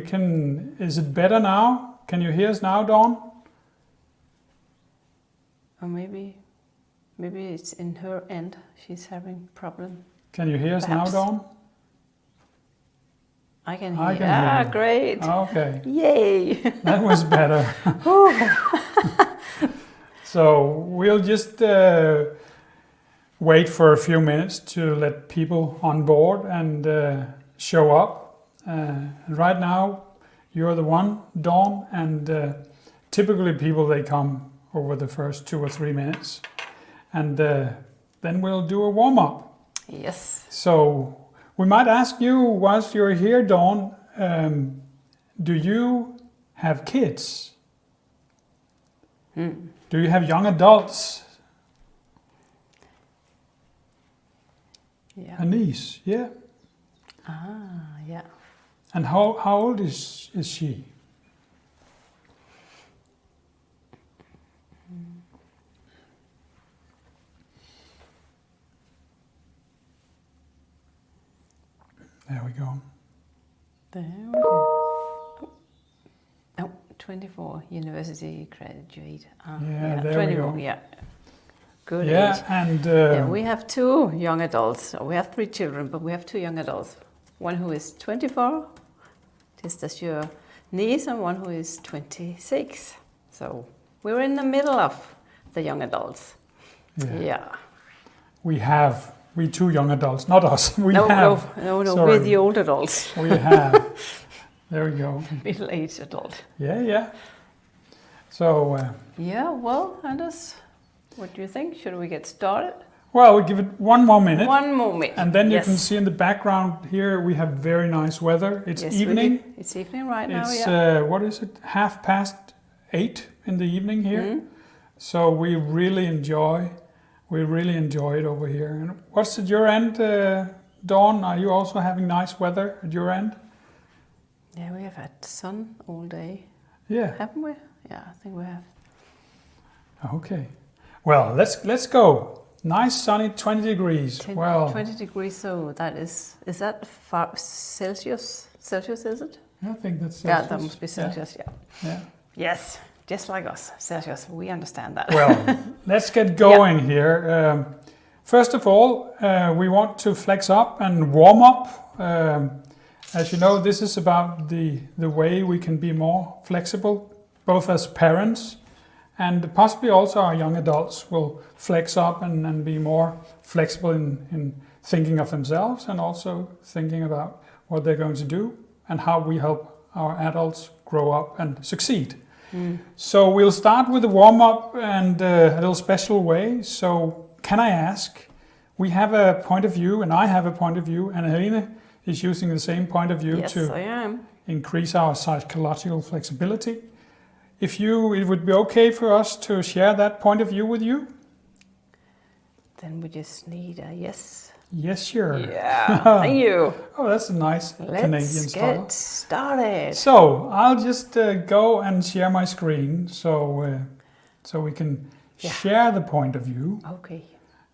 Is it better now? Can you hear us now, Dawn? Or maybe it's in her end. She's having problem. Can you hear us Perhaps. now, Dawn? I can hear. I can hear you. Great. Okay. Yay. That was better. So we'll just wait for a few minutes to let people on board and show up. Right now, you're the one, Dawn, and typically people, they come over the first 2 or 3 minutes. And then we'll do a warm-up. Yes. So we might ask you, whilst you're here, Dawn, do you have kids? Do you have young adults? Yeah. A niece, yeah. Yeah. And how old is she? There we go. There we go. Oh, 24, university graduate. Yeah, there 24, we go. Yeah. Good Yeah, age. and We have 2 young adults. We have 3 children, but we have 2 young adults. One who is 24, just as your niece, and one who is 26. So we're in the middle of the young adults. Yeah. We 2 young adults, not us. No, Sorry. we're the old adults. We have. There we go. Middle-aged adult. Yeah. So. Yeah, well, Anders, what do you think? Should we get started? Well, we give it 1 more minute. 1 more minute. And then you Yes. can see in the background here, we have very nice weather. It's Yes, evening. It's evening right now, It's, yeah. what is it? 8:30 in the evening here. So we really enjoy it over here. And what's at your end, Dawn? Are you also having nice weather at your end? Yeah, we have had sun all day, Yeah. haven't we? Yeah, I think we have. Okay. Well, let's go. Nice sunny 20 degrees. 20 degrees, so that is that Celsius? Celsius, is it? I think that's Celsius. Yeah, that must be Celsius, Yeah. Yes, just like us, Celsius, we understand that. Well, let's get going here. First of all, we want to flex up and warm up. As you know, this is about the way we can be more flexible, both as parents and possibly also our young adults will flex up and be more flexible in thinking of themselves and also thinking about what they're going to do and how we help our adults grow up and succeed. So we'll start with a warm-up and a little special way. So can I ask, we have a point of view and I have a point of view and Helene is using the same point of view Yes, I am. increase our psychological flexibility. It would be okay for us to share that point of view with you? Then we just need a yes. Yes, sure. Yeah, thank you. Oh, that's a nice Canadian style. Let's get started. So I'll just go and share my screen so we can share the point of view. Okay.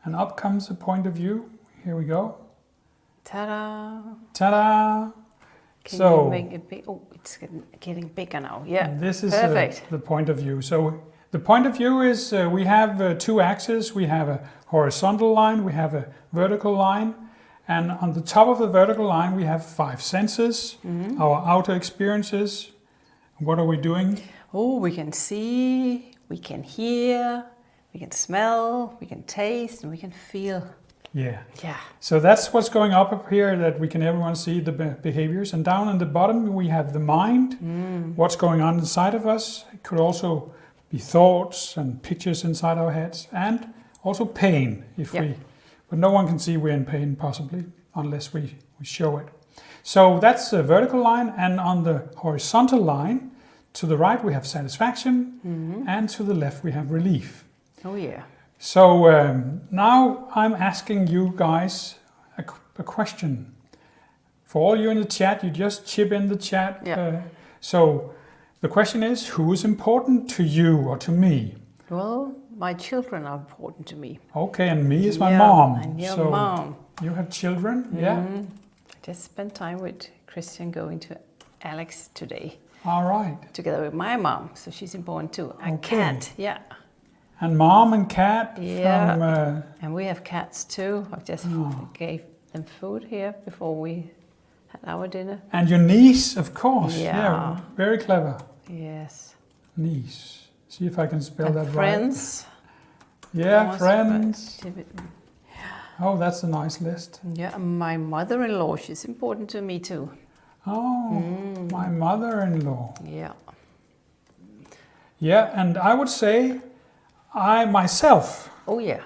And up comes the point of view. Here we go. Ta-da! Ta-da! Can you make it big? Oh, it's getting bigger now. Yeah, this is perfect. The point of view. So the point of view is we have 2 axes. We have a horizontal line, we have a vertical line, and on the top of the vertical line we have 5 senses, our outer experiences. What are we doing? Oh, we can see, we can hear, we can smell, we can taste, and we can feel. Yeah. Yeah. So that's what's going up here, that we can everyone see the behaviors. And down in the bottom we have the mind, what's going on inside of us. It could also be thoughts and pictures inside our heads, and also pain, but no one can see we're in pain possibly, unless we show it. So that's the vertical line, and on the horizontal line, to the right we have satisfaction, and to the left we have relief. Oh yeah. So now I'm asking you guys a question. For all you in the chat, you just chip in the chat. Yeah. So the question is, who is important to you or to me? Well, my children are important to me. Okay, and me is my mom. And your mom. You have children, yeah? I just spent time with Christian going to Alex today. All right. Together with my mom, so she's important too. A Okay. cat, yeah. And mom and cat Yeah. from... And we have cats too. I just gave them food here before we had our dinner. and your niece, of course. Yeah. Very clever. Yes. Niece. See if I can spell And that friends. right. Yeah, Thomas, friends. but- Oh, that's a nice list. Yeah, and my mother-in-law, she's important to me too. Oh, my mother-in-law. Yeah. Yeah, and I would say myself. Oh yeah.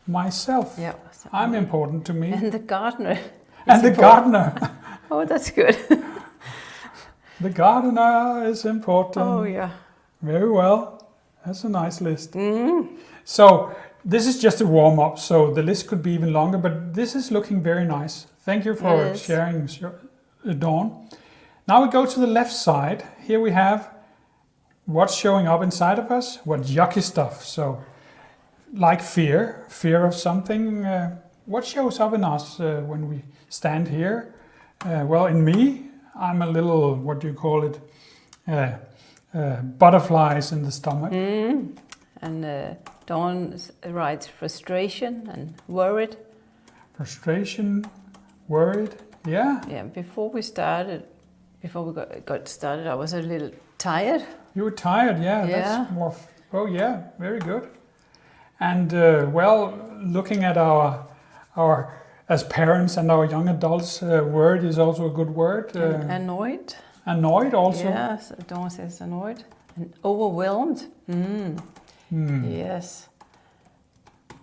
Myself. Yeah. I'm important to me. And the gardener. And the important. gardener. Oh, that's good. The gardener is important. Oh yeah. Very well. That's a nice list. So this is just a warm-up, so the list could be even longer, but this is looking very nice. Thank you for Yes. sharing, Dawn. Now we go to the left side. Here we have what's showing up inside of us, what yucky stuff. So like fear of something. What shows up in us when we stand here? Well, in me, I'm a little, what do you call it? Butterflies in the stomach. And Dawn writes frustration and worried. Frustration, worried. Yeah, Yeah, before we got started, I was a little tired. you were tired. Yeah, Yeah. that's more. Oh yeah, very good. And well, looking at our as parents and our young adults, word is also a good word. And annoyed. Annoyed also. Yeah, so Dawn says annoyed. And overwhelmed. Yes,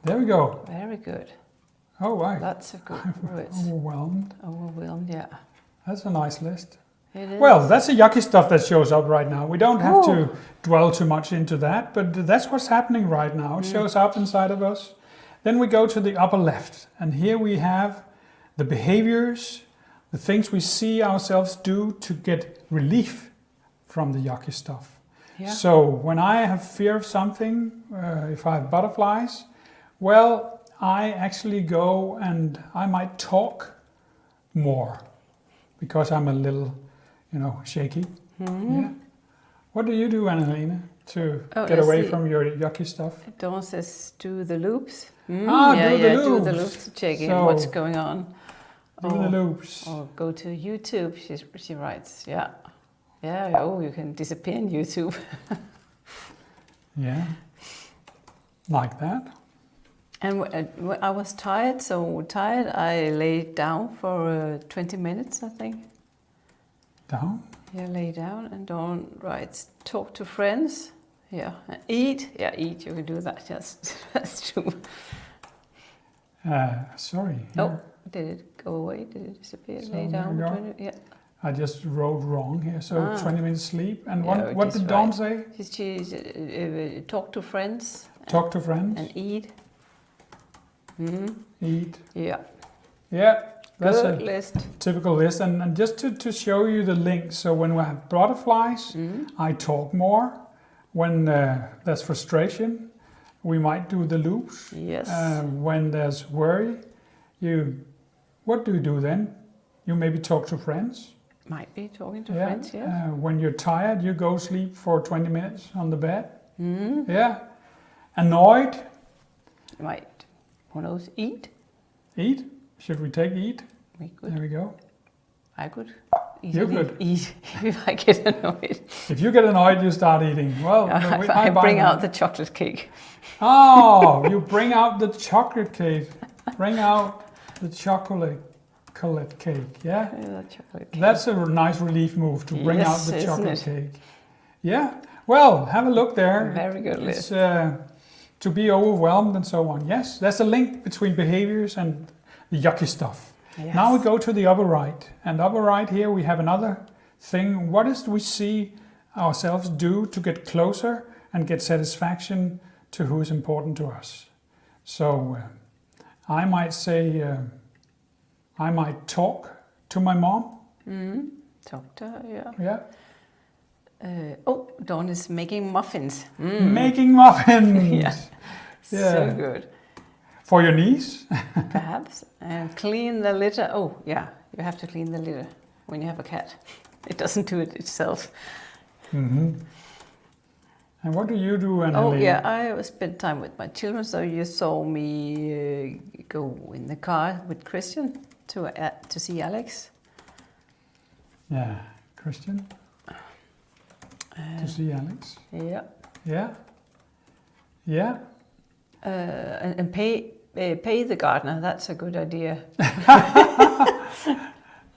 There we go. very good. Oh right. Lots of good words. Overwhelmed. Overwhelmed, yeah. That's a nice list. It is. Well, that's the yucky stuff that shows up right now. We don't have to dwell too much into that, but that's what's happening right now. It shows up inside of us. Then we go to the upper left, and here we have the behaviors, the things we see ourselves do to get relief from the yucky stuff. Yeah. So when I have fear of something, if I have butterflies, well, I actually go and I might talk more because I'm a little, shaky. Yeah. What do you do, Helene, to get let's away see. from your yucky stuff? Dawn says do the loops. Do the do the loops. loops to check in So, what's going on. Do the loops. Or go to YouTube, she writes. Yeah. Yeah, oh, you can disappear in YouTube. Yeah. Like that. And I was tired, I laid down for 20 minutes, I think. Down. Yeah, lay down, and Dawn writes, talk to friends. Yeah, and eat. Yeah, eat, you can do that, yes, that's true. Sorry. Oh, here. did it go away? Did it disappear? So Lay there down. we go. 20, yeah. I just wrote wrong here. So 20 minutes sleep. And Yeah, what it did is Dawn right. say? She's talk to friends. Talk to friends. And eat. Eat. Yeah. Yeah. That's Good a list. typical list. And just to show you the link. So when we have butterflies, I talk more. When there's frustration, we might do the loops. Yes. When there's worry, what do you do then? You maybe talk to friends. Might be talking to friends, yeah. When you're tired, you go sleep for 20 minutes on the bed. Yeah. Annoyed. Might. Who knows? Eat. Eat. Should we take eat? We could. There we go. I could. You could. Eat if I get annoyed. If you get annoyed, you start eating. Well, I bring out the chocolate cake. Oh, you bring out the chocolate cake. Bring out the chocolate cake. Yeah. The chocolate cake. That's a nice relief move to bring out Yes, the isn't chocolate it? cake. Yeah. Well, have a look there. Very good It's list. to be overwhelmed and so on. Yes, there's a link between behaviors and the yucky stuff. Yes. Now we go to the upper right. And upper right here we have another thing. What is we see ourselves do to get closer and get satisfaction to who is important to us? So I might say, I might talk to my mom. Talk to her, yeah. Yeah. Dawn is making muffins. Making muffins. Yeah. Yeah. So good. For your niece. Perhaps. And clean the litter. Oh, yeah. You have to clean the litter when you have a cat. It doesn't do it itself. Mm-hmm. And what do you do, Helene? Oh yeah, I spend time with my children. So you saw me go in the car with Christian to see Alex. Yeah, Christian. To see Alex. Yeah. Yeah. Yeah. And pay the gardener. That's a good idea.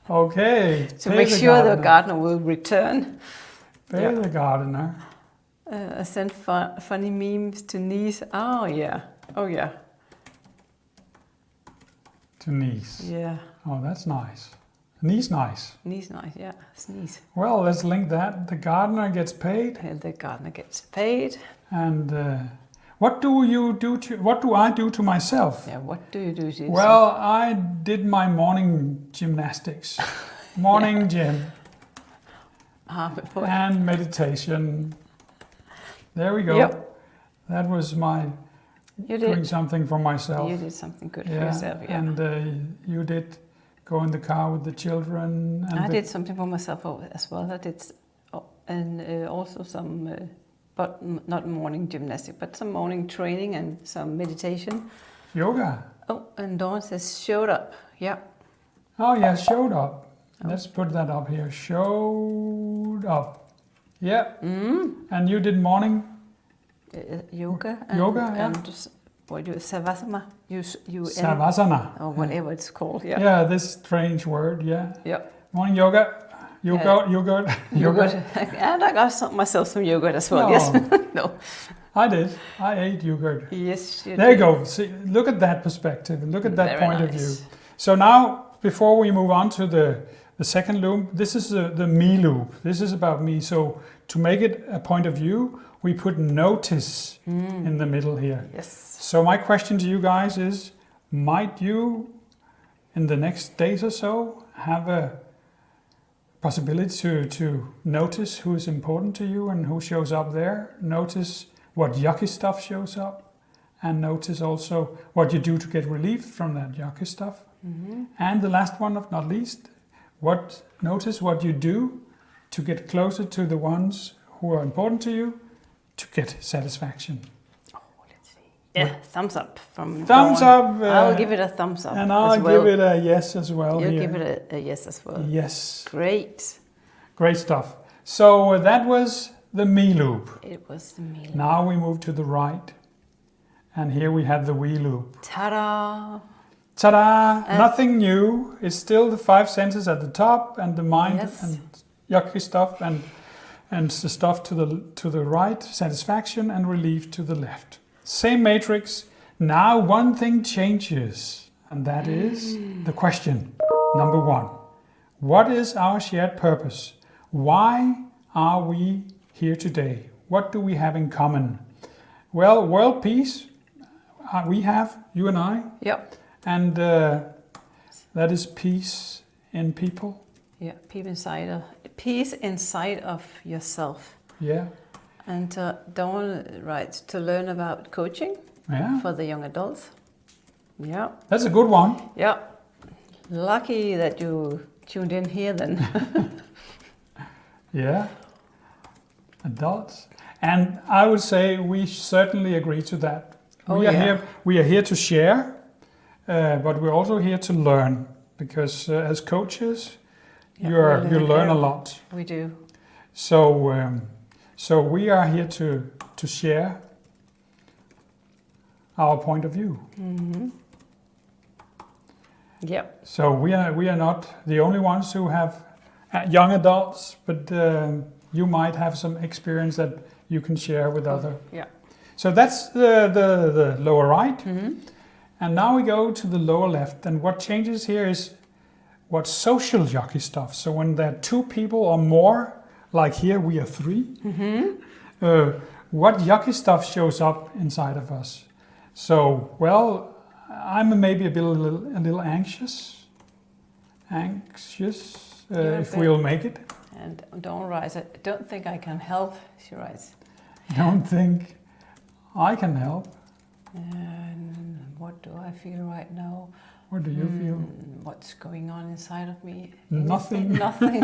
Okay. To make sure the gardener will return. Pay the gardener. I sent funny memes to Nice. Oh yeah. Oh yeah. To Nice. Yeah. Oh, that's nice. Nice. Nice, yeah. Sneeze. Well, let's link that. The gardener gets paid. And the gardener gets paid. And what do I do to myself? Yeah. What do you do to yourself? Well, I did my morning gymnastics, morning gym, and meditation. There we go. Yep. That was my doing something for myself. You did something good for yourself, yeah. And you did go in the car with the children. And I did something for myself as well. I did, and also some, but not morning gymnastics, but some morning training and some meditation. Yoga. Oh, and Dawn says showed up. Yeah. Oh yeah, showed up. Let's put that up here. Showed up. Yeah. And you did morning yoga. And what do you savasana? Savasana. Or whatever it's called. Yeah. Yeah, this strange word. Yeah. Yep. Morning yoga. Yogurt. And I got myself some yogurt as well. No. Yes. No. I did. I ate yogurt. Yes. There you go. See, look at that perspective. Look at that Very point of nice. view. So now, before we move on to the second loop, this is the me loop. This is about me. So to make it a point of view, we put notice in the middle here. Yes. So my question to you guys is, might you, in the next days or so, have a possibility to notice who is important to you and who shows up there? Notice what yucky stuff shows up, and notice also what you do to get relief from that yucky stuff. And the last one, of not least, notice what you do to get closer to the ones who are important to you to get satisfaction. Oh, let's see. Yeah, thumbs up from Thumbs Dawn. up. I'll give it a thumbs up. And I'll give it a yes as well. You'll here. give it a yes as well. Yes. Great Stuff. So that was the me loop. It was the meal. Now we move to the right. And here we have the we loop. Ta-da! Ta-da! Nothing new. It's still the 5 senses at the top and the mind Yes. and yucky stuff and the stuff to the right, satisfaction and relief to the left. Same matrix. Now one thing changes, and that is the question. Number 1. What is our shared purpose? Why are we here today? What do we have in common? Well, world peace, we have, you and I. Yep. And that is peace in people. Yeah, peace inside of yourself. Yeah. And Dawn writes to learn about coaching for the young adults. Yeah. That's a good one. Yeah. Lucky that you tuned in here then. Yeah. Adults. And I would say we certainly agree to that. We are here to share, but we're also here to learn, because as coaches, you learn a lot. We do. So we are here to share our point of view. Yep. So we are not the only ones who have young adults, but you might have some experience that you can share with others. Yeah. So that's the lower right. And now we go to the lower left. And what changes here is what social yucky stuff. So when there are 2 people or more, like here we are 3, what yucky stuff shows up inside of us? So, well, I'm maybe a little anxious if we'll make it. And Dawn writes, I don't think I can help, she writes. Don't think I can help. And what do I feel right now? What do you feel? What's going on inside of me? Nothing. Nothing.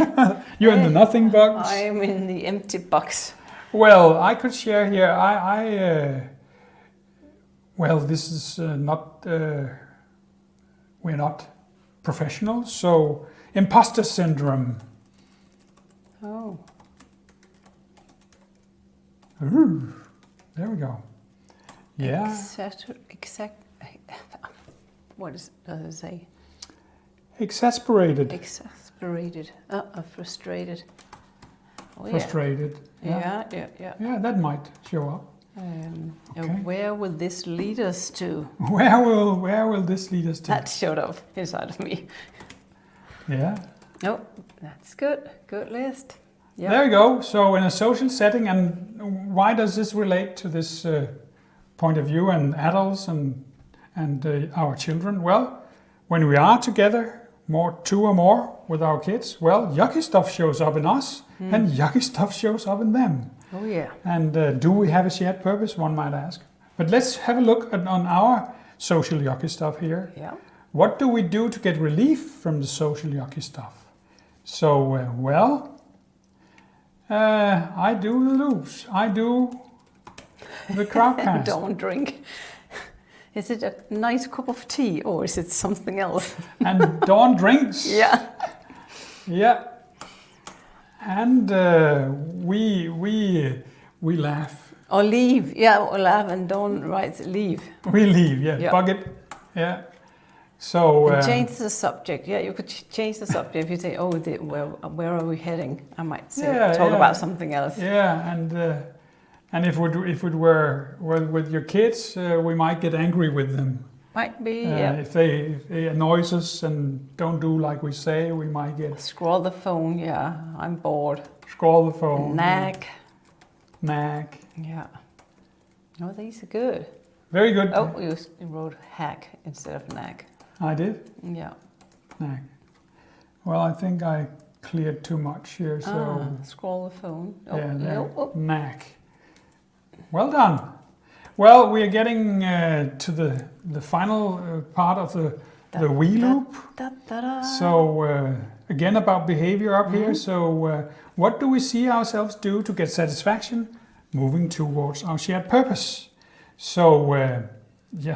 You're in the nothing box? I'm in the empty box. Well, I could share here. Well, this is not. We're not professionals, so imposter syndrome. Oh. Ooh, there we go. Yeah. What does it say? Exasperated. Exasperated. Frustrated. Oh, Frustrated. Yeah. Yeah, that might show up. Okay. Where will this lead us to? Where will this lead us to? That showed up inside of me. Yeah. Oh, that's good. Good list. Yep. There you go. So in a social setting, and why does this relate to this point of view and adults and our children? Well, when we are together, two or more with our kids, well, yucky stuff shows up in us and yucky stuff shows up in them. Oh yeah. And do we have a shared purpose, one might ask. But let's have a look on our social yucky stuff here. Yeah. What do we do to get relief from the social yucky stuff? So, I do the loops. I do the crowdcast. Don't drink. Is it a nice cup of tea or is it something else? And Dawn drinks. Yeah. Yeah. And we laugh. Or leave. Yeah, or laugh and Dawn writes leave. We leave, yeah. Bucket. Yeah. So change the subject. Yeah, you could change the subject. If you say, "Oh, where are we heading?" I might say talk about something else. Yeah, and if it were with your kids, we might get angry with them. Might be. Yeah. If they annoy us and don't do like we say, we might get scroll the phone. Yeah, I'm bored. Scroll the phone. Nag. Yeah. No, these are good. Very good. Oh, you wrote hack instead of nag. I did? Yeah. Nag. Well, I think I cleared too much here, so... scroll the phone. Oh, yeah, there. Oh. Nag. Well done. Well, we are getting to the final part of the wheel loop. So, again about behavior up here. So, what do we see ourselves do to get satisfaction? Moving towards our shared purpose. So,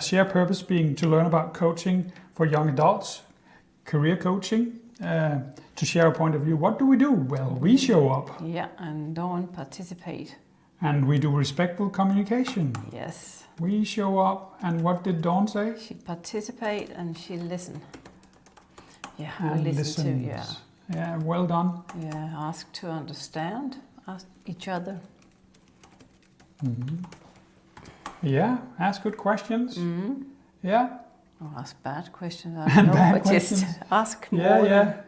shared purpose being to learn about coaching for young adults, career coaching, to share a point of view. What do we do? Well, we show up. Yeah, and don't participate. And we do respectful communication. Yes. We show up, and what did Dawn say? She participate and she listen. Yeah, and we listen too, yeah. Yeah, well done. Yeah, ask to understand, ask each other. Mm-hmm. Yeah, ask good questions. Mm-hmm. Yeah. Or ask bad questions, I don't know, but questions. just ask more. Yeah.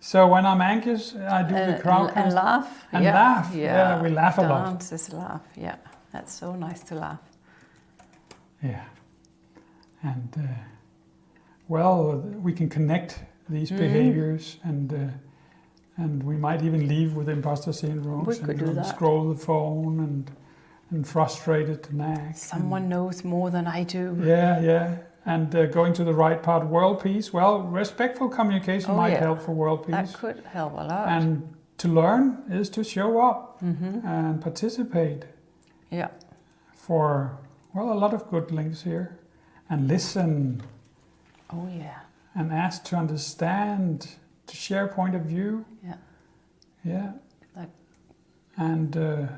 So when I'm anxious, I do the crowdcast. And laugh. And laugh. Yeah, we laugh a lot. Dance is laugh, yeah. That's so nice to laugh. Yeah. And, we can connect these behaviors and we might even leave with imposter syndrome. We could do that. Scroll the phone and frustrated to nag. Someone knows more than I do. Yeah. And going to the right part, world peace. Well, respectful communication might help for world peace. That could help a lot. And to learn is to show up and participate. Yeah. For, a lot of good links here. And listen. Oh, yeah. And ask to understand, to share point of view. Yeah. Yeah. And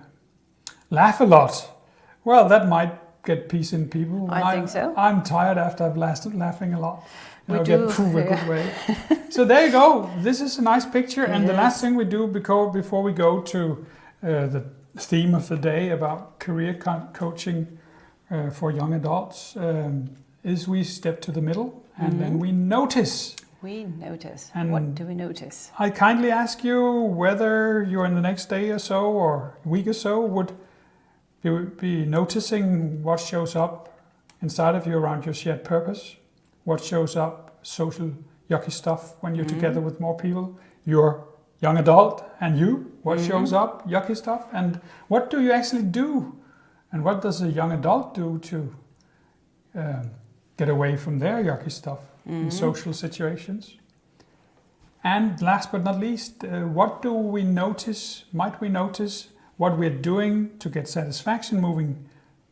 laugh a lot. Well, that might get peace in people. I think so. I'm tired after I've lasted laughing a lot. We I'll do, get a good way. So there you go. This is a nice picture. And the last thing we do before we go to the theme of the day about career coaching for young adults is we step to the middle and then we notice. We notice. And what do we notice? I kindly ask you whether you're in the next day or so or week or so would be noticing what shows up inside of you around your shared purpose, what shows up social yucky stuff when you're together with more people, your young adult and you, what shows up yucky stuff, and what do you actually do, and what does a young adult do to get away from their yucky stuff? in social situations. And last but not least, what do we notice, might we notice what we're doing to get satisfaction moving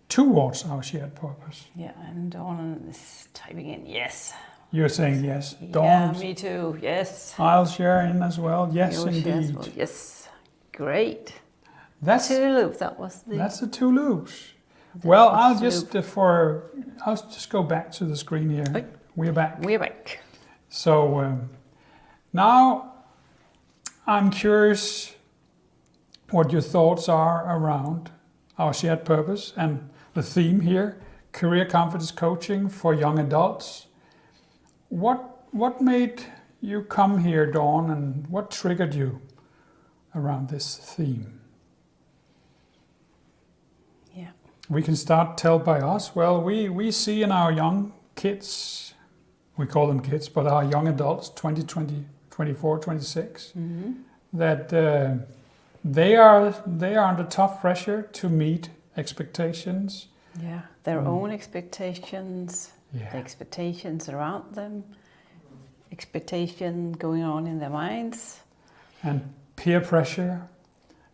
towards our shared purpose? Yeah, and Dawn is typing in yes. You're saying yes. Yeah, Dawn, me too, yes. I'll share in as well. Yes, You'll share as indeed. well. Yes, great. That's Tulip, that was the... That's the 2 loops. Well, I'll was just I'll just go back to the screen here. Oi. We're back. We're back. So now I'm curious what your thoughts are around our shared purpose and the theme here, career confidence coaching for young adults. What made you come here, Dawn, and what triggered you around this theme? Yeah. We can start tell by us. Well, we see in our young kids, we call them kids, but our young adults, 20, 24, 26, that they are under tough pressure to meet expectations. Yeah, their own expectations, Yeah. the expectations around them, expectation going on in their minds. And peer pressure.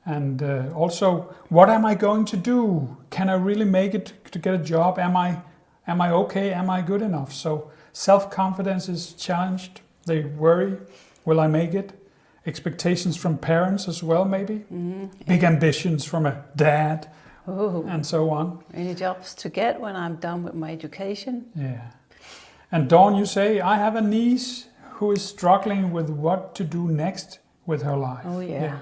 And also, what am I going to do? Can I really make it to get a job? Am I okay? Am I good enough? So self-confidence is challenged. They worry, will I make it? Expectations from parents as well, maybe. Big ambitions from a dad, and so on. Any jobs to get when I'm done with my education? Yeah. And Dawn, you say, I have a niece who is struggling with what to do next with her life. Oh yeah.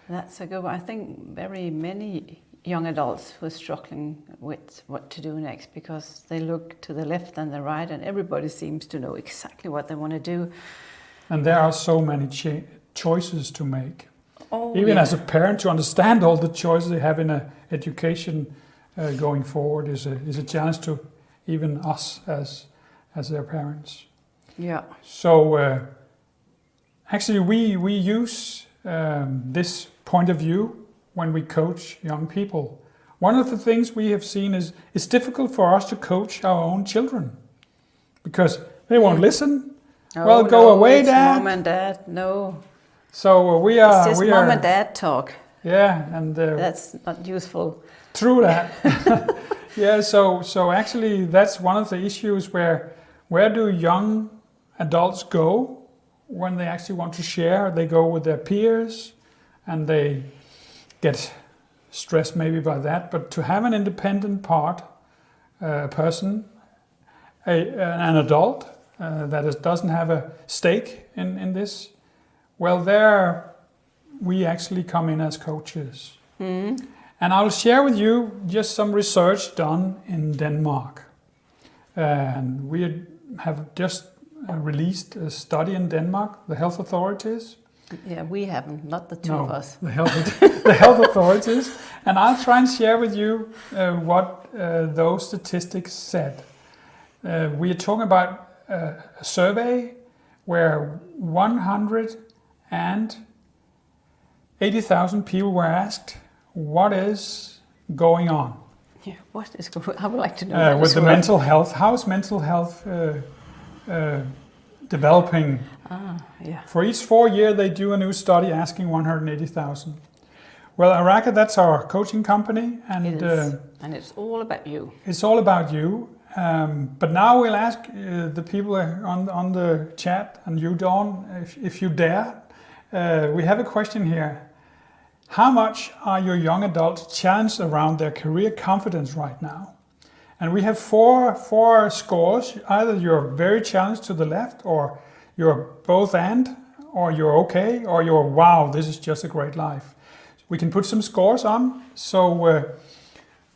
That's a good one. I think very many young adults who are struggling with what to do next because they look to the left and the right and everybody seems to know exactly what they want to do. And there are so many choices to make. Oh, Even yeah. as a parent, to understand all the choices they have in education going forward is a challenge to even us as their parents. Yeah. So actually we use this point of view when we coach young people. One of the things we have seen is it's difficult for us to coach our own children because they won't listen. Well, go away, it's Dad. Mom and Dad, no. So we are. It's just Mom and Dad talk. Yeah, and That's not useful. True that. Yeah. So actually, that's one of the issues where do young adults go when they actually want to share? They go with their peers, and they get stressed maybe by that. But to have an independent person, an adult that doesn't have a stake in this, well, there we actually come in as coaches. And I'll share with you just some research done in Denmark. And we have just released a study in Denmark, the health authorities. Yeah, we haven't, not the two of us. The health authorities. And I'll try and share with you what those statistics said. We are talking about a survey where 180,000 people were asked, what is going on? Yeah, what is going on? I would like to know that with as the well. mental health. How is mental health developing? Yeah. For each 4 year, they do a new study asking 180,000. Well, ARACA, that's our coaching company, and It is. And it's all about you. it's all about you. But now we'll ask the people on the chat, and you, Dawn, if you dare. We have a question here. How much are your young adults challenged around their career confidence right now? And we have four scores. Either you're very challenged to the left, or you're both and, or you're okay, or you're wow, this is just a great life. We can put some scores on. So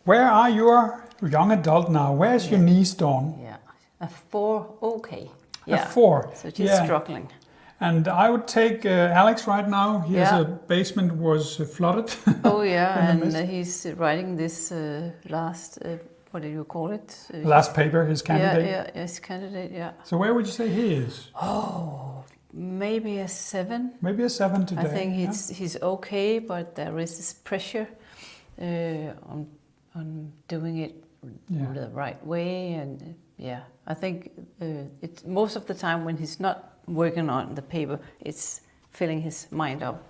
where are your young adult now? Where's your niece, Dawn? Yeah. A 4, okay. Yeah. A 4. So she's struggling. And I would take Alex right now. His Yeah. basement was flooded. Oh yeah, in the and he's writing this last, what do you call it? Last paper, his candidate. Yeah, his candidate, yeah. So where would you say he is? Oh, maybe a 7. Maybe a 7 today. I think he's okay, but there is this pressure on doing it the right way and Yeah, I think it's most of the time when he's not working on the paper, it's filling his mind up.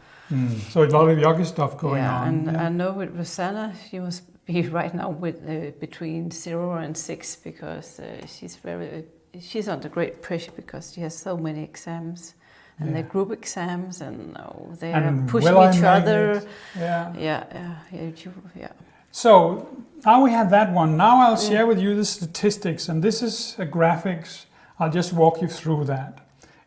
So a lot of yogi stuff going on. And I know with Rosanna, she must be right now with between 0 and 6 because she's under great pressure because she has so many exams. And they're group exams, and they're pushing each other. Yeah. So now we have that one. Now I'll share with you the statistics, and this is a graphics. I'll just walk you through that.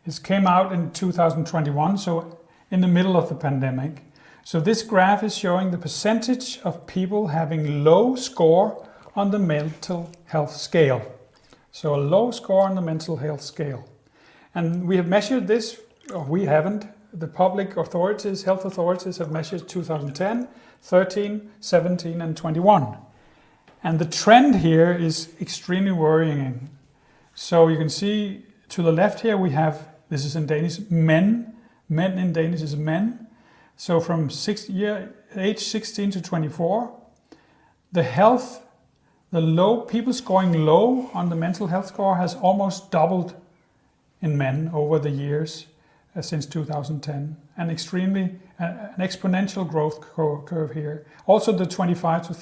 It came out in 2021, so in the middle of the pandemic. So this graph is showing the percentage of people having low score on the mental health scale. So a low score on the mental health scale. And we have measured this. We haven't. The public authorities, health authorities have measured 2010, 13, 17 and 21. And the trend here is extremely worrying. So you can see to the left here we have, this is in Danish, men. Men in Danish is men. So from age 16 to 24, people scoring low on the mental health score has almost doubled in men over the years. Since 2010, an exponential growth curve here. Also the 25 to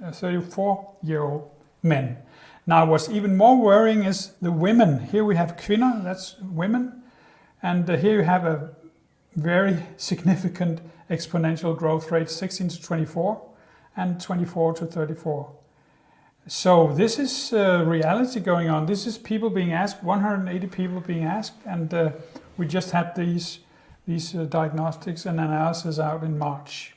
34-year-old men. Now what's even more worrying is the women. Here we have kvinder, that's women, and here you have a very significant exponential growth rate, 16 to 24 and 24 to 34. So this is reality going on. This is people being asked, 180 people being asked, and we just had these diagnostics and analysis out in March.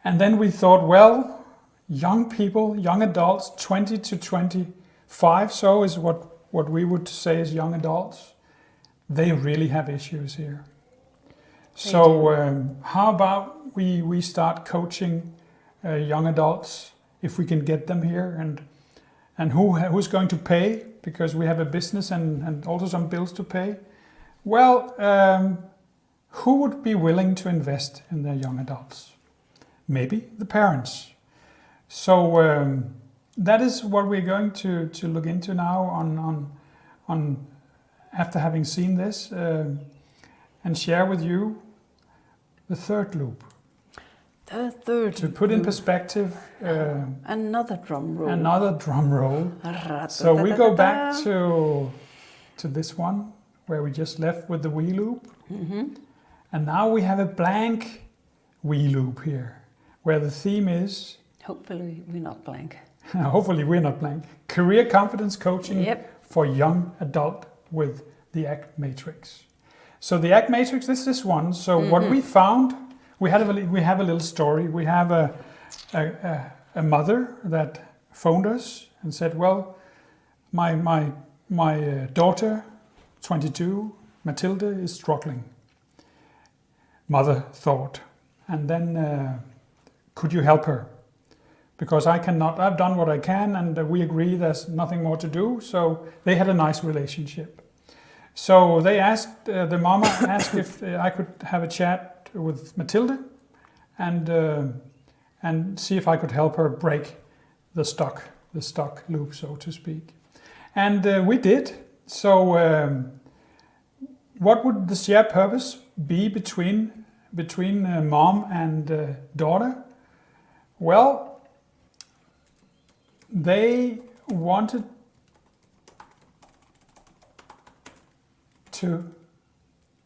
And then we thought, well, young people, young adults, 20 to 25, so is what we would say is young adults. They really have issues here. So how about we start coaching young adults, if we can get them here, and who's going to pay, because we have a business and also some bills to pay. Well, who would be willing to invest in their young adults? Maybe the parents. So that is what we're going to look into now on after having seen this and share with you the third loop. The third to put in perspective. Another drum roll. Another drum roll. So we go back to this one, where we just left with the wheel loop. And now we have a blank wheel loop here, where the theme is... Hopefully we're not blank. Hopefully we're not blank. Career confidence coaching for young adult with the ACT matrix. So the ACT matrix is this one. So what we found, we have a little story. We have a mother that phoned us and said, well, my daughter, 22, Matilda, is struggling. Mother thought. And then, could you help her? Because I've done what I can, and we agree there's nothing more to do. So they had a nice relationship. So they asked, the mama asked if I could have a chat with Matilda and see if I could help her break the stuck loop, so to speak. And we did. So what would the shared purpose be between mom and daughter? Well, they wanted to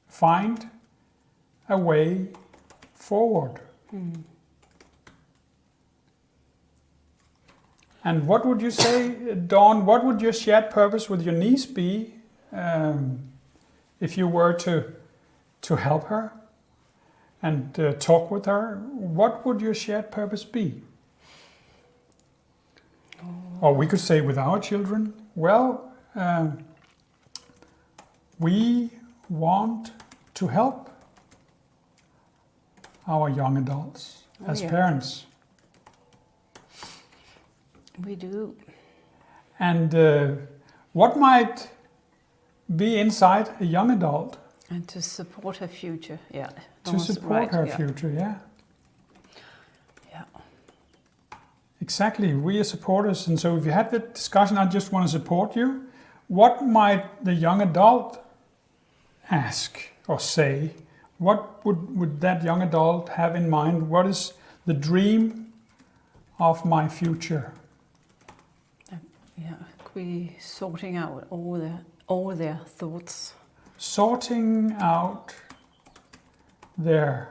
find a way forward. And what would you say, Dawn, what would your shared purpose with your niece be if you were to help her and talk with her? What would your shared purpose be? Or we could say with our children, well, we want to help our young adults as parents. We do. And what might be inside a young adult? And to support her future, To support her future, Exactly, we are supporters, and so if you had the discussion, I just want to support you. What might the young adult ask or say? What would that young adult have in mind? What is the dream of my future? Yeah, could be sorting out all their thoughts. Sorting out their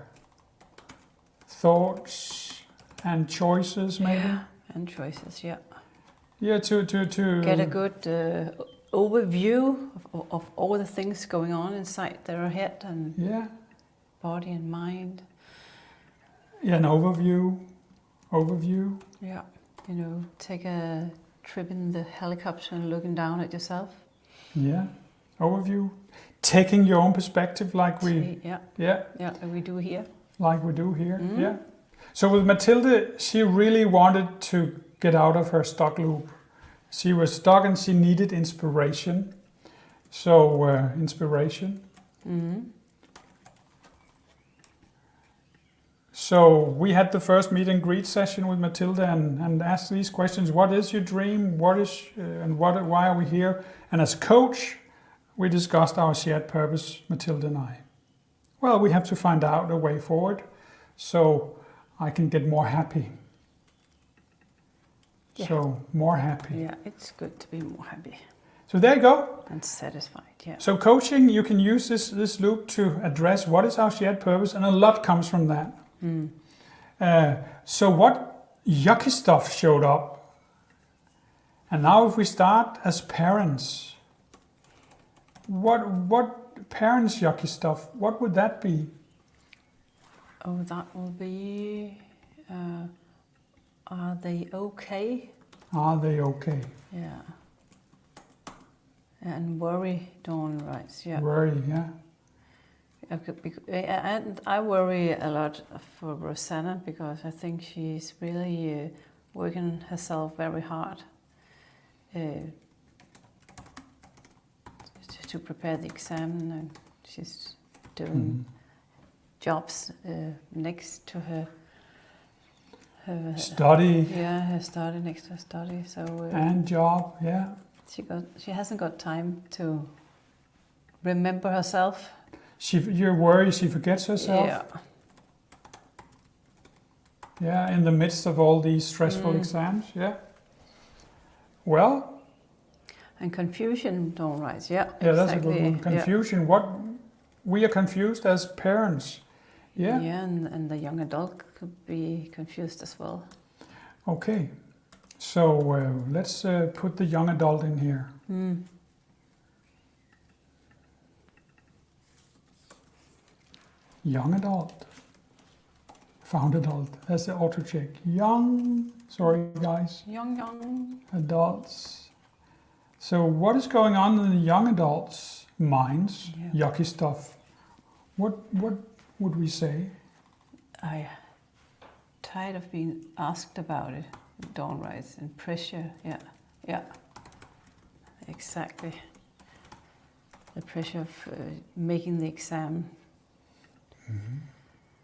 thoughts and choices, maybe? Yeah, and choices, yeah. Yeah, to Get a good overview of all the things going on inside their head and yeah, body and mind. yeah, an overview. Yeah, take a trip in the helicopter and looking down at yourself. Yeah, overview. Taking your own perspective, like we like we do here. Yeah. So with Mathilde, she really wanted to get out of her stuck loop. She was stuck and she needed inspiration. So inspiration. So we had the first meet and greet session with Mathilde and asked these questions: what is your dream? Why are we here? And as coach, we discussed our shared purpose, Mathilde and I. Well, we have to find out a way forward so I can get more happy. Yeah. So more happy. Yeah, it's good to be more happy. So there you go. And satisfied, yeah. So coaching, you can use this loop to address what is our shared purpose, and a lot comes from that. So what yucky stuff showed up? And now if we start as parents, what parents' yucky stuff, what would that be? Oh, that will be, are they okay? Are they okay? Yeah. And worry, Dawn writes, yeah. Worry, yeah. And I worry a lot for Rosanna because I think she's really working herself very hard to prepare the exam, and she's doing jobs next to her study. Yeah, her study next to her study. So and job, yeah. She hasn't got time to remember herself. You're worried she forgets herself? Yeah. Yeah, in the midst of all these stressful exams, yeah. Well. And confusion, don't rise, yeah. Yeah, exactly. That's a good one. Confusion, yeah. We are confused as parents. Yeah. Yeah, and the young adult could be confused as well. Okay, so let's put the young adult in here. Young adult. Found adult. That's the auto check. Young. Sorry, guys. Young. Adults. So what is going on in the young adults' minds? Yeah. Yucky stuff. What would we say? I'm tired of being asked about it. Dawn rise and pressure. Yeah. Exactly. The pressure of making the exam.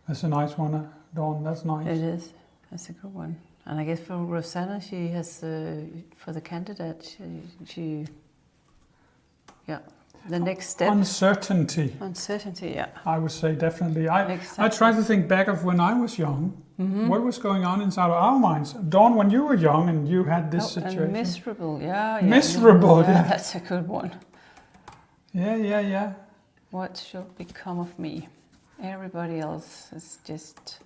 That's a nice one, Dawn. That's nice. It is. That's a good one. And I guess for Rosanna, she has, for the candidate, she the next step. Uncertainty. Uncertainty, yeah. I would say definitely. I try to think back of when I was young. What was going on inside of our minds? Dawn, when you were young and you had this situation. And miserable, yeah. Miserable, yeah. That's a good one. Yeah. What should become of me? Everybody else is just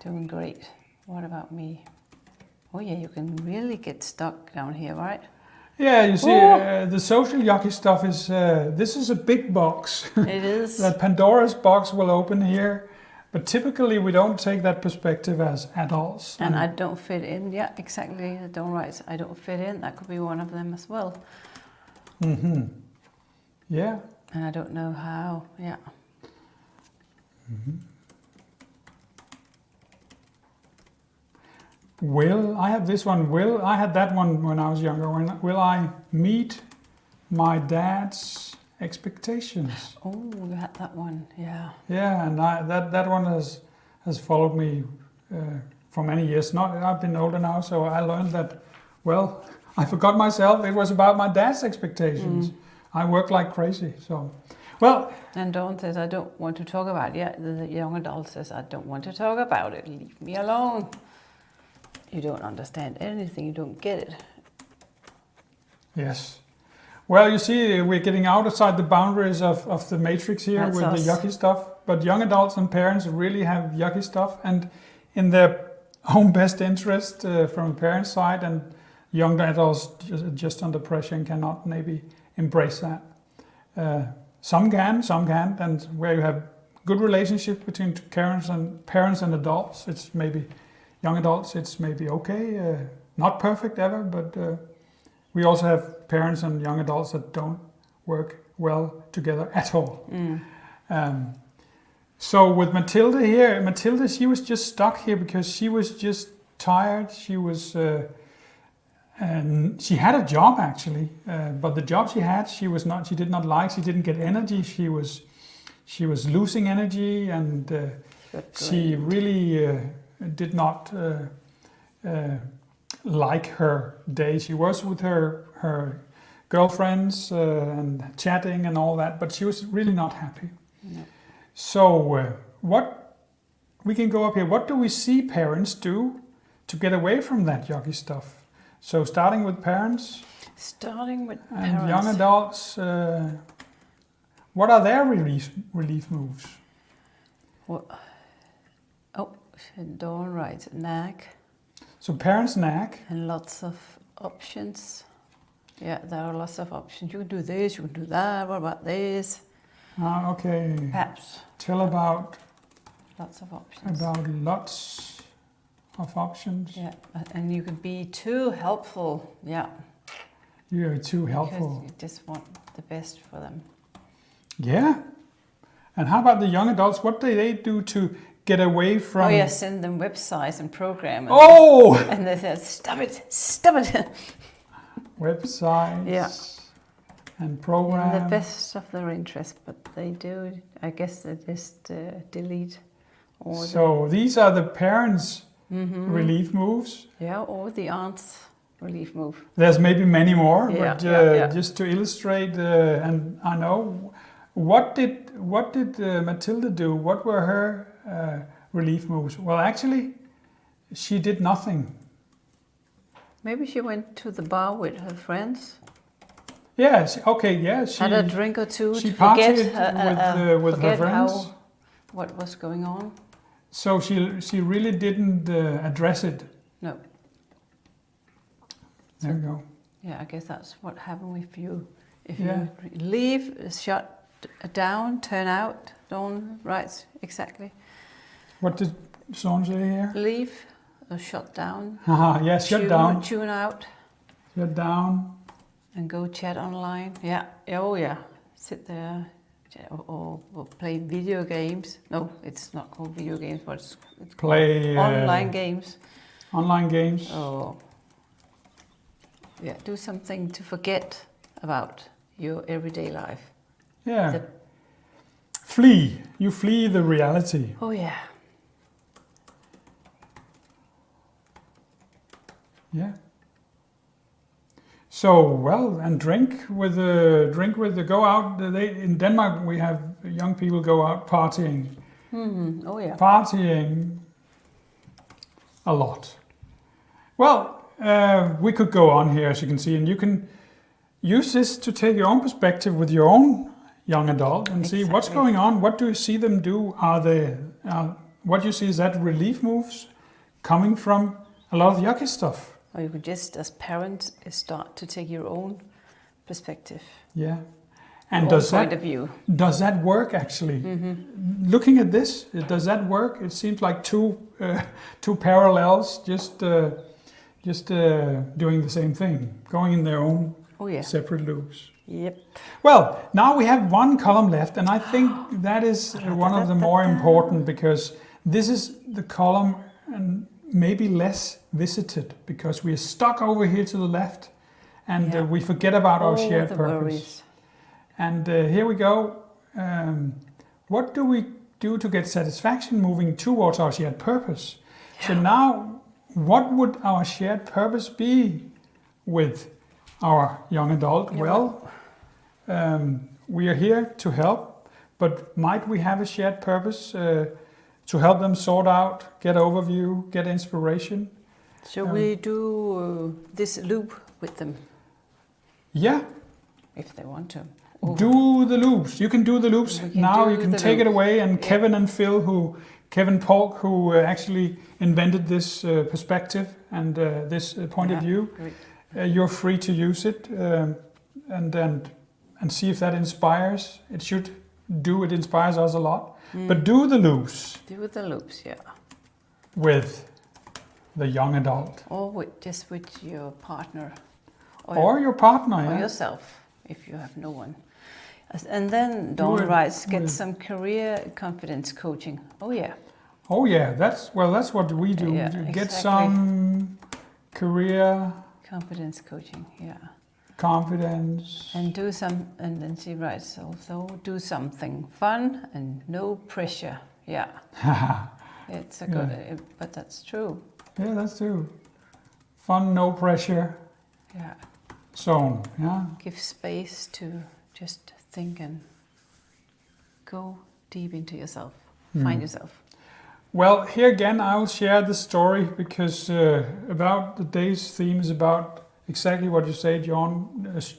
doing great. What about me? Oh yeah, you can really get stuck down here, right? Yeah, you see, the social yucky stuff is, this is a big box. It is. That Pandora's box will open here. But typically we don't take that perspective as adults. And I don't fit in. Yeah, exactly. Don't write. I don't fit in. That could be one of them as well. Yeah. And I don't know how. Yeah. I have this one, I had that one when I was younger. Will I meet my dad's expectations? Oh, you had that one, yeah. Yeah, and that one has followed me for many years. I've been older now, so I learned that, well, I forgot myself. It was about my dad's expectations. I worked like crazy, so, well. And Dawn says, I don't want to talk about it. Yeah, the young adult says, I don't want to talk about it. Leave me alone. You don't understand anything. You don't get it. Yes. Well, you see, we're getting outside the boundaries of the matrix here. That's with us. the yucky stuff. But young adults and parents really have yucky stuff. And in their own best interest from the parents' side, and young adults just under pressure and cannot maybe embrace that. Some can, some can't. And where you have good relationship between parents and adults, it's maybe young adults, it's maybe okay. Not perfect ever, but we also have parents and young adults that don't work well together at all. So with Matilda here, she was just stuck here because she was just tired. She was, and she had a job actually, but the job she had, she did not like. She didn't get energy. She was losing energy, and she really did not like her day. She was with her girlfriends and chatting and all that, but she was really not happy. No. So what we can go up here. What do we see parents do to get away from that yucky stuff? So starting with parents. And young adults. What are their relief moves? Well, Dawn writes nag. So parents nag. And lots of options. Yeah, there are lots of options. You can do this, you can do that. What about this? Okay. Perhaps. Tell about lots of options. About lots of options. Yeah, and you can be too helpful. Yeah. You're too helpful. Because you just want the best for them. Yeah. And how about the young adults? What do they do to get away from? Oh yeah, send them websites and programs. And they said, stop it. Websites. Yeah. And programs. In the best of their interest, but they do. I guess they just delete. These are the parents' relief moves. Yeah, or the aunt's relief move. There's maybe many more, yeah, but just to illustrate, and I know, what did Matilda do? What were her relief moves? Well, actually, she did nothing. Maybe she went to the bar with her friends. Yeah. She had a drink or two. She to forget with her friends. What was going on? So she really didn't address it. No. There you go. Yeah, I guess that's what happened with you. If you leave, shut down, turn out. Dawn writes exactly. What did Dawn say here? Leave or shut down. Yes, shut down. Tune out. Shut down. And go chat online. Yeah. Oh yeah. Sit there or play video games. No, it's not called video games, but it's play online games. Online games. Oh. Yeah. Do something to forget about your everyday life. Yeah. Flee. You flee the reality. Oh yeah. Yeah. So, well, and drink with the go out. In Denmark, we have young people go out partying. Mm-hmm. Oh yeah. Partying a lot. Well, we could go on here, as you can see, and you can use this to take your own perspective with your own young adult and see what's going on. What do you see them do? What you see is that relief moves coming from a lot of yucky stuff. Or you could just, as parents, start to take your own perspective. Yeah. And does that work actually? Mm-hmm. Looking at this, does that work? It seems like two parallels, just doing the same thing, going in their own separate loops. Yep. Well, now we have one column left, and I think that is one of the more important, because this is the column and maybe less visited, because we are stuck over here to the left, and we forget about our shared purpose. Worries. And here we go. What do we do to get satisfaction moving towards our shared purpose? So now, what would our shared purpose be with our young adult? Yeah, Well, we are here to help, but might we have a shared purpose to help them sort out, get overview, get inspiration? So we do this loop with them Yeah, if they want to. do the loops. You can do the loops We can now. do You can the take it loop. away. And Yeah. Kevin and Phil, Kevin Polk, who actually invented this perspective and this point of view, Great. you're free to use it and see if that inspires. It should do. It inspires us a lot. But do the loops Do the loops, yeah. with the young adult Or just with your partner. or your partner. Or Yeah? yourself, if you have no one. And then Dawn writes, get some career confidence coaching. Oh yeah. Oh yeah, that's what we do. Yeah, We get exactly. some career Confidence coaching, yeah. confidence. And do some, and then she writes also, do something fun and no pressure. Yeah. It's a good, but that's true. Yeah, that's true. Fun, no pressure Yeah. zone. Yeah. Give space to just think and go deep into yourself. Find yourself. Well, here again, I will share the story because about the day's theme is about exactly what you say,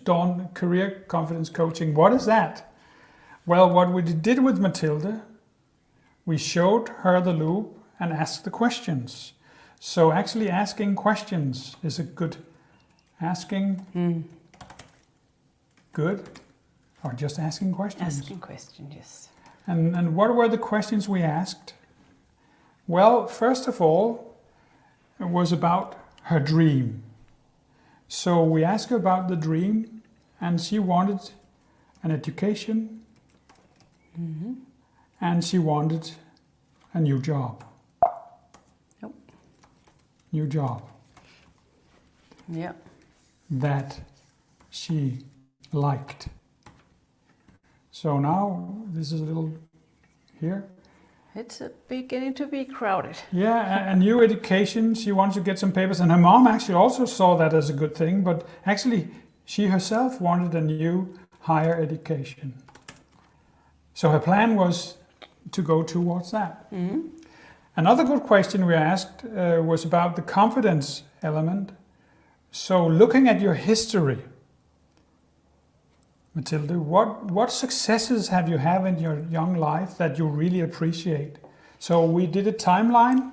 Dawn, career confidence coaching. What is that? Well, what we did with Matilda, we showed her the loop and asked the questions. So actually asking questions is a good asking. Good. Or just asking questions. Asking questions, yes. And what were the questions we asked? Well, first of all, it was about her dream. So we asked her about the dream, and she wanted an education, and she wanted a new job. Yep. New job Yeah. that she liked. So now this is a little here. It's beginning to be crowded. Yeah, a new education. She wanted to get some papers, and her mom actually also saw that as a good thing. But actually, she herself wanted a new higher education. So her plan was to go towards that. Another good question we asked was about the confidence element. So looking at your history, Matilda, what successes have you had in your young life that you really appreciate? So we did a timeline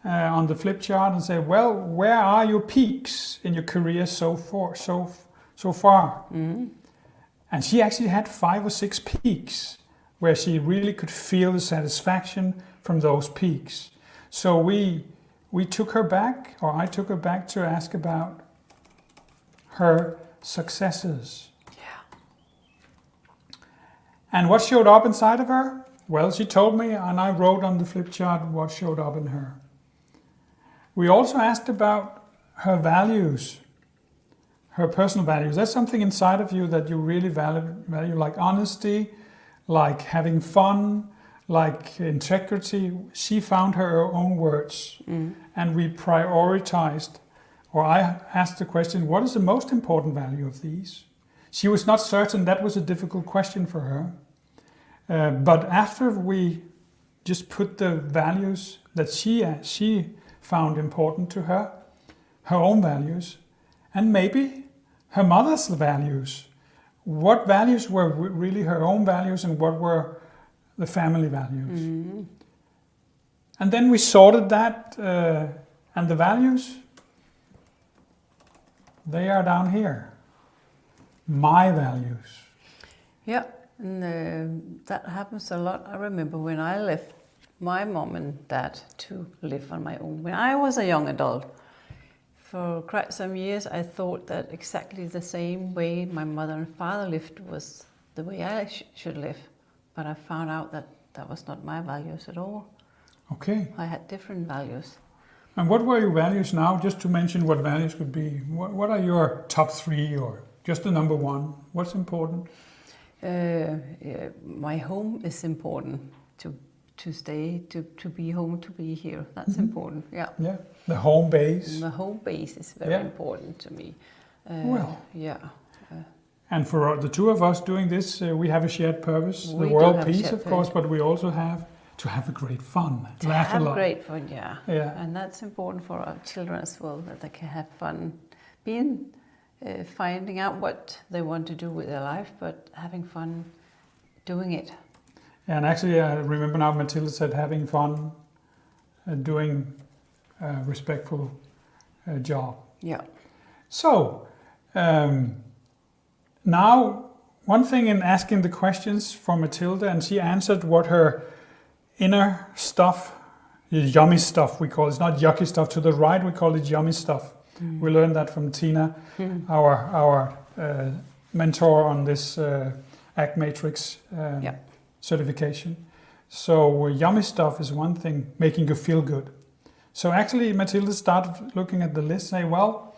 on the flip chart and say, well, where are your peaks in your career so far? And she actually had 5 or 6 peaks where she really could feel the satisfaction from those peaks. So we took her back, or I took her back to ask about her successes. And what showed up inside of her? Well, she told me, and I wrote on the flip chart what showed up in her. We also asked about her values, her personal values. That's something inside of you that you really value, like honesty, like having fun, like integrity. She found her own words, and we prioritized, or I asked the question, what is the most important value of these? She was not certain. That was a difficult question for her. But after we just put the values that she found important to her, her own values, and maybe her mother's values. What values were really her own values and what were the family values? And then we sorted that, and the values, they are down here. My values. Yeah, and that happens a lot. I remember when I left my mom and dad to live on my own. When I was a young adult, for quite some years, I thought that exactly the same way my mother and father lived was the way I should live. But I found out that that was not my values at all. Okay. I had different values. And what were your values now? Just to mention what values could be. What are your top 3 or just the number 1? What's important? My home is important to stay, to be home, to be here. That's important. Yeah. Yeah, the home base. And the home base is very important to me. Well. Yeah. And for the two of us doing this, we have a shared purpose, We the do world have a peace, shared of course, but we also have to have a great fun, To laugh a have lot. great fun, yeah. Yeah. And that's important for our children as well, that they can have fun, finding out what they want to do with their life, but having fun doing it. And actually, I remember now Mathilde said having fun, doing a respectful job. Yeah. So, now, one thing in asking the questions from Mathilde, and she answered what her inner stuff, yummy stuff we call it. It's not yucky stuff. To the right, we call it yummy stuff. We learned that from Tina, our mentor on this ACT Matrix certification. So yummy stuff is one thing, making you feel good. So actually, Mathilde started looking at the list, say, well,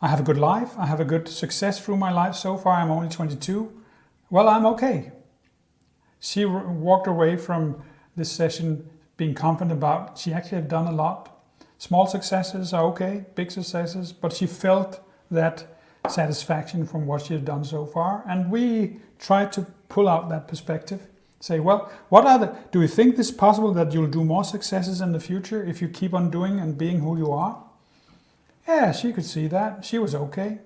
I have a good life. I have a good success through my life. So far, I'm only 22. Well, I'm okay. She walked away from this session being confident about she actually had done a lot. Small successes are okay, big successes, but she felt that satisfaction from what she had done so far. And we tried to pull out that perspective. Say, well, do you think this possible that you'll do more successes in the future if you keep on doing and being who you are? Yeah, she could see that. She was okay.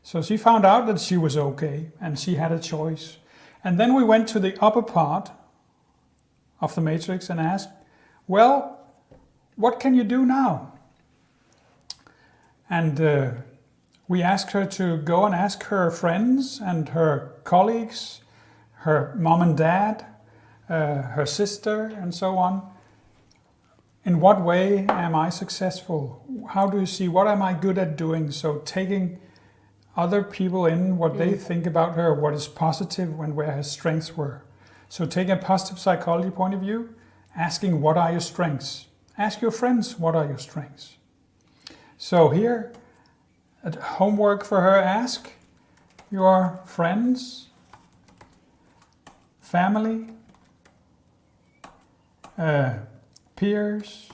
So she found out that she was okay and she had a choice. And then we went to the upper part of the matrix and asked, well, what can you do now? And we asked her to go and ask her friends and her colleagues, her mom and dad, her sister, and so on. In what way am I successful? How do you see, what am I good at doing? So taking other people in, what they think about her, what is positive and where her strengths were. So taking a positive psychology point of view, asking what are your strengths? Ask your friends, what are your strengths? So here, homework for her, ask your friends, family, peers,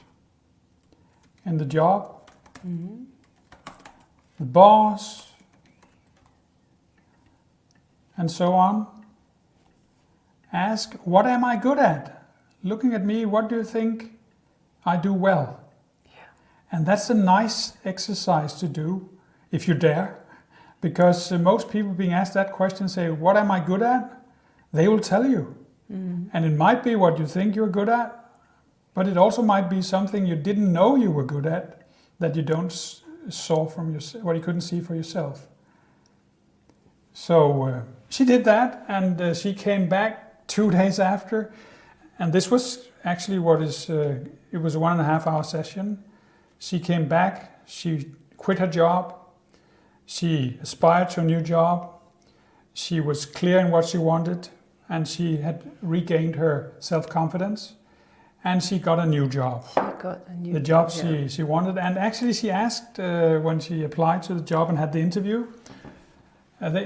in the job, the boss, and so on. Ask, what am I good at? Looking at me, what do you think I do well? Yeah. And that's a nice exercise to do, if you dare, because most people being asked that question say, what am I good at? They will tell you. And it might be what you think you're good at, but it also might be something you didn't know you were good at, that you don't saw from yourself, what you couldn't see for yourself. So she did that, and she came back 2 days after, and this was actually it was a 1.5 hour session. She came back, she quit her job, she aspired to a new job, she was clear in what she wanted, and she had regained her self-confidence, and she got a new job. She got a new the job she wanted. And actually she asked, when she applied to the job and had the interview,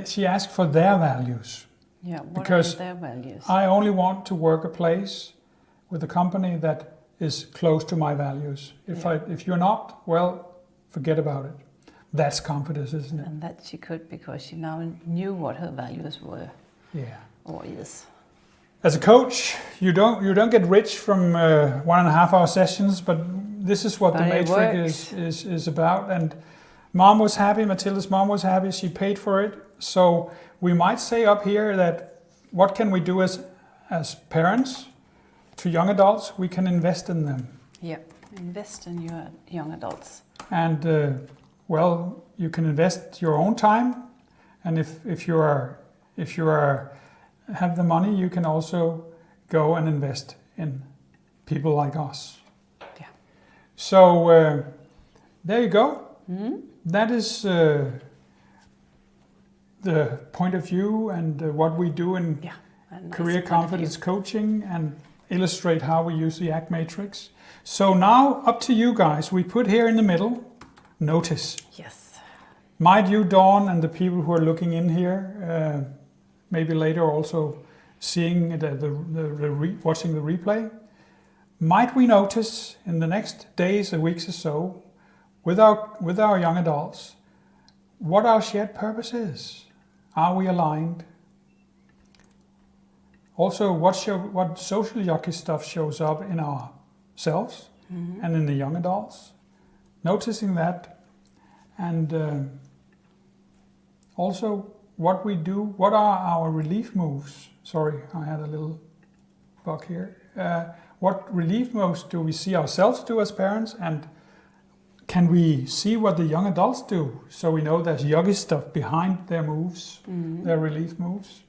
she asked for their values. Yeah, what because are their values? I only want to work a place with a company that is close to my values. If you're not, well, forget about it. That's confidence, isn't it? And that she could, because she now knew what her values were. Yeah. Or is. As a coach, you don't get rich from 1.5 hour sessions, but this is what the matrix is about. And mom was happy, Mathilde's mom was happy, she paid for it. So we might say up here that what can we do as parents to young adults? We can invest in them. Yeah, invest in your young adults. And well, you can invest your own time, and if you have the money, you can also go and invest in people like us. Yeah. So there you go. Mm-hmm. That is the point of view and what we do in career confidence coaching, and illustrate how we use the ACT matrix. So now up to you guys. We put here in the middle, notice. Yes. Might you, Dawn, and the people who are looking in here, maybe later also seeing watching the replay, might we notice in the next days or weeks or so, with our young adults, what our shared purpose is? Are we aligned? Also, what social yucky stuff shows up in ourselves and in the young adults? Noticing that, and also what we do. What are our relief moves? Sorry, I had a little bug here. What relief moves do we see ourselves do as parents, and can we see what the young adults do, so we know there's yucky stuff behind their moves, their relief moves?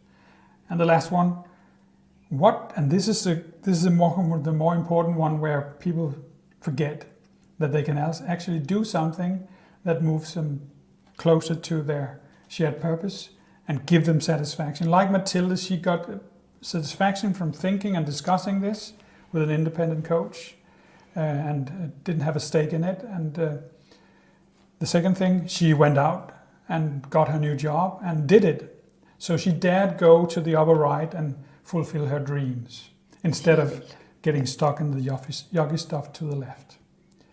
And the last one, and this is the more important one, where people forget that they can actually do something that moves them closer to their shared purpose and give them satisfaction. Like Mathilde, she got satisfaction from thinking and discussing this with an independent coach, and didn't have a stake in it. And the second thing, she went out and got her new job and did it. So she dared go to the upper right and fulfill her dreams instead of getting stuck in the yucky stuff to the left.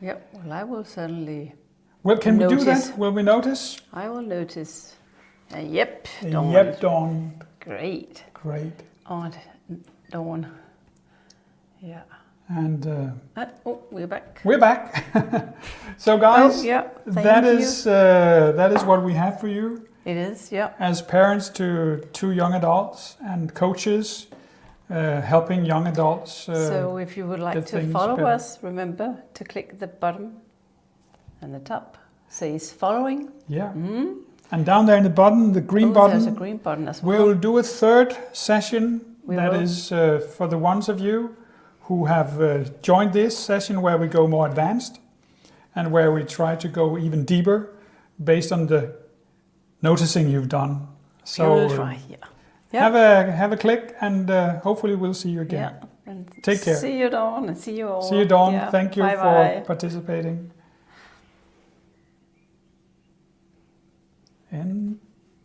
Yep, well, I will certainly Can notice. we do that? Will we notice? I will notice. Yep, Dawn. Yep, Dawn. Great. Great. On Dawn. Yeah. And we're back. we're back. So guys, that is what we have for you. It is, yeah. As parents to two young adults and coaches, helping young adults. So if you would like to follow us, remember to click the bottom and the top. Says following. Yeah. And down there in the bottom, the green button. There's a green button as well. We'll do a third session. That is for the ones of you who have joined this session, where we go more advanced and where we try to go even deeper based on the noticing you've done. So we'll try, have a click, and hopefully we'll see you again. Yeah. And take care. See you, Dawn, and see you all. See you, Dawn. Yeah. Thank you for participating. And